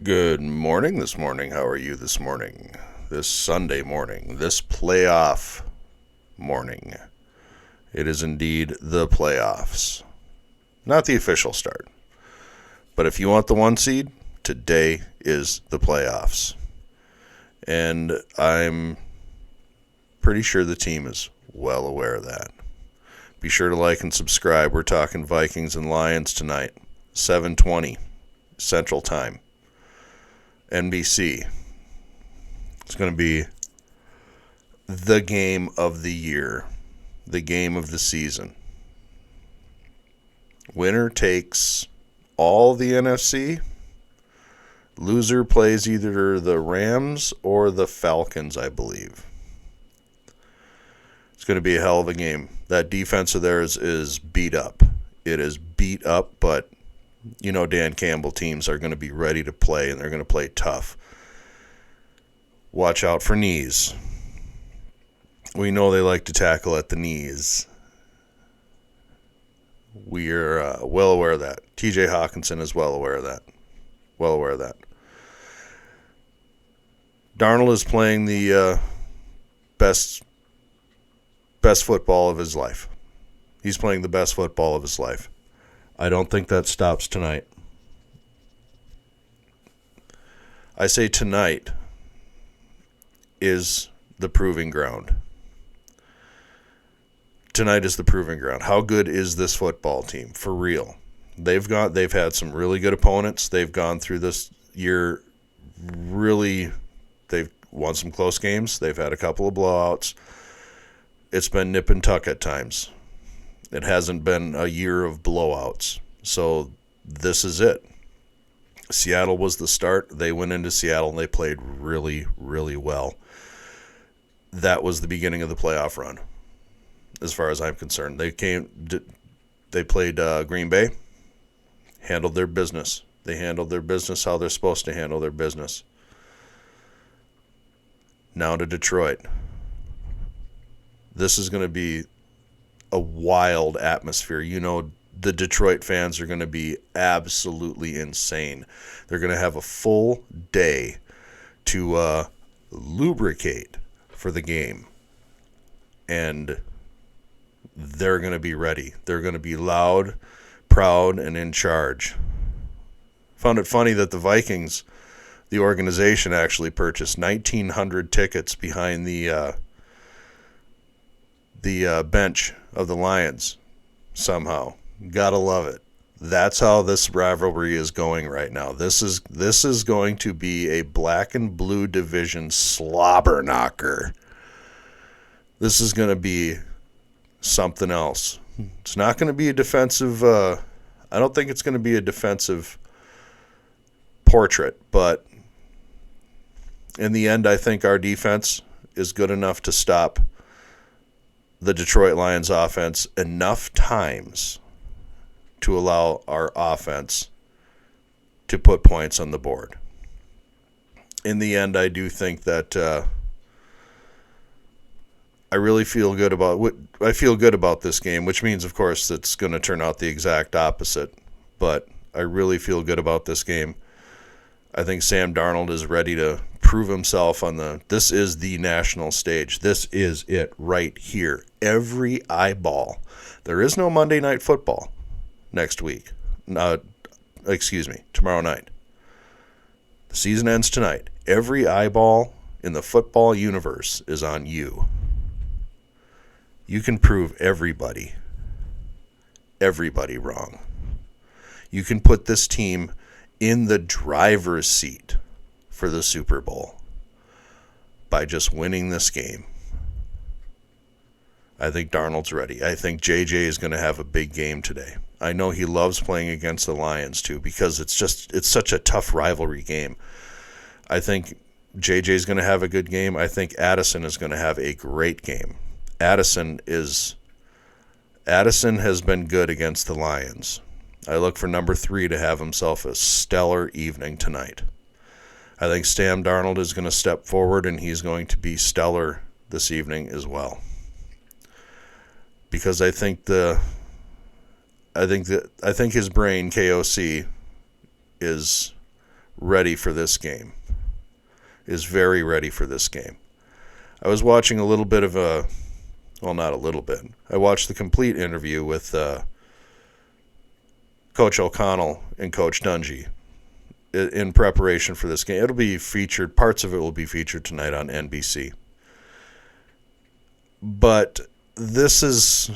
Good morning this morning. How are you this morning? This Sunday morning, this playoff morning. It is indeed the playoffs. Not the official start. But if you want the one seed, today is the playoffs. And I'm pretty sure the team is well aware of that. Be sure to like and subscribe. We're talking Vikings and Lions tonight. 7:20 Central Time. NBC. It's going to be the game of the year, the game of the season. Winner takes all the NFC. Loser plays either the Rams or the Falcons, I believe. It's going to be a hell of a game. That defense of theirs is beat up. It is beat up, but you know Dan Campbell teams are going to be ready to play, and they're going to play tough. Watch out for knees. We know they like to tackle at the knees. We are well aware of that. TJ Hawkinson is well aware of that. Well aware of that. Darnold is playing the best football of his life. He's playing the best football of his life. I don't think that stops tonight. I say tonight is the proving ground. Tonight is the proving ground. How good is this football team? For real. They've had some really good opponents. They've gone through this year they've won some close games. They've had a couple of blowouts. It's been nip and tuck at times. It hasn't been a year of blowouts. So this is it. Seattle was the start. They went into Seattle and they played really, really well. That was the beginning of the playoff run, as far as I'm concerned. They played Green Bay, handled their business. They handled their business how they're supposed to handle their business. Now to Detroit. This is going to be a wild atmosphere. You know, the Detroit fans are going to be absolutely insane. They're going to have a full day to lubricate for the game. And they're going to be ready. They're going to be loud, proud, and in charge. Found it funny that the Vikings, the organization, actually purchased 1,900 tickets behind the bench of the Lions somehow. Gotta love it. That's how this rivalry is going right now. This is going to be a black and blue division slobber knocker. This is going to be something else. It's not going to be a defensive I don't think it's going to be a defensive portrait, but in the end I think our defense is good enough to stop the Detroit Lions offense enough times to allow our offense to put points on the board. In the end, I do think that I really feel good about this game, which means, of course, it's going to turn out the exact opposite. But I really feel good about this game. I think Sam Darnold is ready to prove himself this is the national stage. This is it right here. Every eyeball. There is no Monday Night Football next week. Tomorrow night. The season ends tonight. Every eyeball in the football universe is on you. You can prove everybody wrong. You can put this team in the driver's seat for the Super Bowl by just winning this game. I think Darnold's ready. I think JJ is going to have a big game today. I know he loves playing against the Lions too, because it's such a tough rivalry game. I think JJ is going to have a good game. I think Addison is going to have a great game. Addison has been good against the Lions. I look for number 3 to have himself a stellar evening tonight. I think Sam Darnold is going to step forward and he's going to be stellar this evening as well. Because I think his brain, KOC, is ready for this game. Is very ready for this game. I was watching a little bit of not a little bit. I watched the complete interview with Coach O'Connell and Coach Dungy in preparation for this game. It'll be featured, parts of it will be featured tonight on NBC. But KOC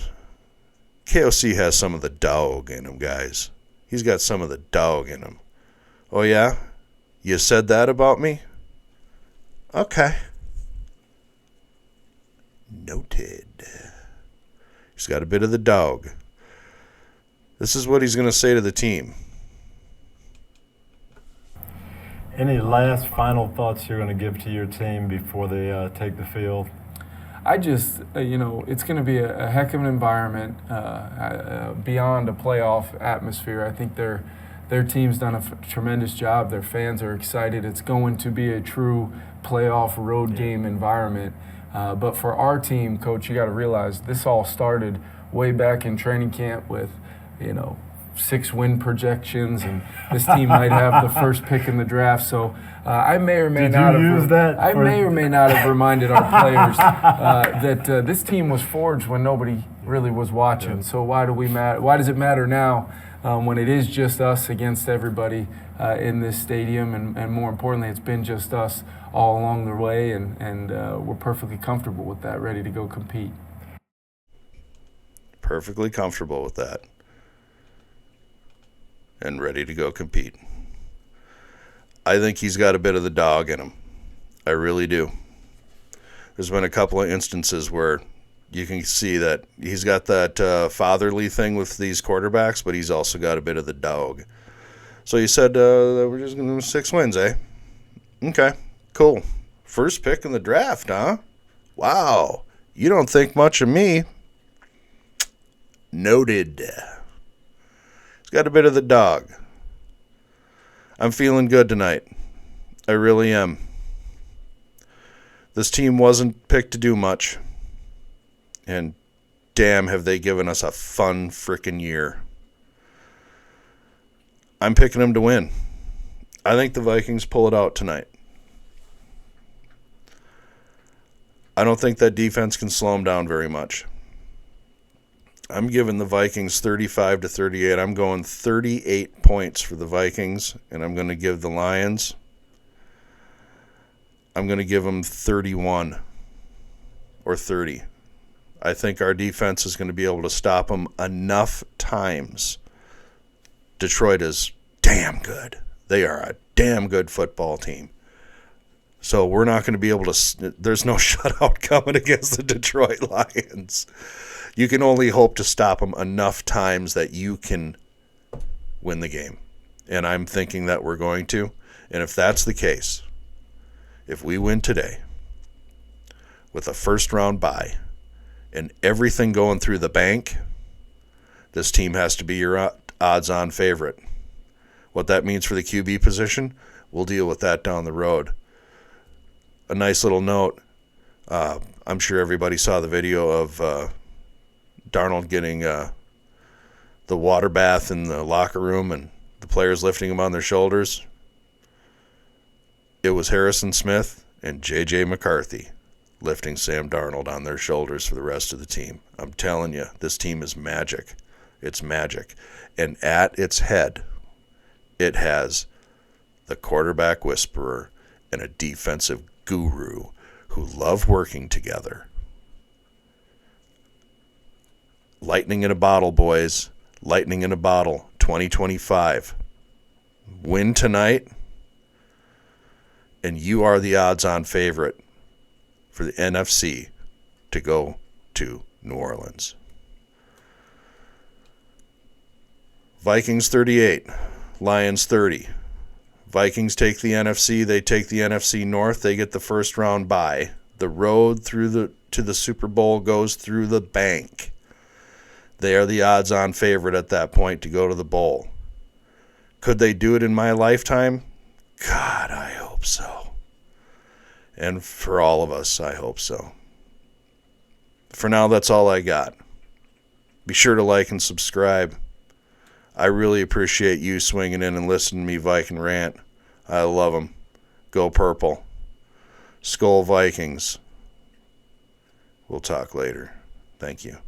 has some of the dog in him, guys. He's got some of the dog in him. Oh, yeah? You said that about me? Okay. Noted. He's got a bit of the dog. This is what he's going to say to the team. Any last final thoughts you're going to give to your team before they take the field? I just, it's going to be a heck of an environment beyond a playoff atmosphere. I think their team's done a tremendous job. Their fans are excited. It's going to be a true playoff road game environment. But for our team, Coach, you got to realize this all started way back in training camp with, 6 win projections, and this team might have the first pick in the draft. So I may or may not have reminded our players that this team was forged when nobody really was watching. Yeah. So why does it matter now when it is just us against everybody in this stadium? And more importantly, it's been just us all along the way, and we're perfectly comfortable with that, ready to go compete. Perfectly comfortable with that. And ready to go compete. I think he's got a bit of the dog in him. I really do. There's been a couple of instances where you can see that he's got that fatherly thing with these quarterbacks, but he's also got a bit of the dog. So you said we're just going to 6 wins, eh? Okay, cool. First pick in the draft, huh? Wow. You don't think much of me. Noted. Got a bit of the dog. I'm feeling good tonight. I really am. This team wasn't picked to do much. And damn, have they given us a fun frickin' year. I'm picking them to win. I think the Vikings pull it out tonight. I don't think that defense can slow them down very much. I'm giving the Vikings 35-38. I'm going 38 points for the Vikings, and I'm going to give the Lions, I'm going to give them 31 or 30. I think our defense is going to be able to stop them enough times. Detroit is damn good. They are a damn good football team. So we're not going to be able to – there's no shutout coming against the Detroit Lions. You can only hope to stop them enough times that you can win the game. And I'm thinking that we're going to. And if that's the case, if we win today with a first-round bye and everything going through the bank, this team has to be your odds-on favorite. What that means for the QB position, we'll deal with that down the road. A nice little note, I'm sure everybody saw the video of Darnold getting the water bath in the locker room and the players lifting him on their shoulders. It was Harrison Smith and J.J. McCarthy lifting Sam Darnold on their shoulders for the rest of the team. I'm telling you, this team is magic. It's magic. And at its head, it has the quarterback whisperer and a defensive guru who love working together. Lightning in a bottle, boys. Lightning in a bottle. 2025. Win tonight, and you are the odds-on favorite for the NFC to go to New Orleans. Vikings 38. Lions 30. Vikings take the NFC. They take the NFC North. They get the first round bye. The road to the Super Bowl goes through the bank. They are the odds-on favorite at that point to go to the bowl. Could they do it in my lifetime? God, I hope so. And for all of us, I hope so. For now, that's all I got. Be sure to like and subscribe. I really appreciate you swinging in and listening to me Viking rant I love them. Go Purple. Skull Vikings. We'll talk later. Thank you.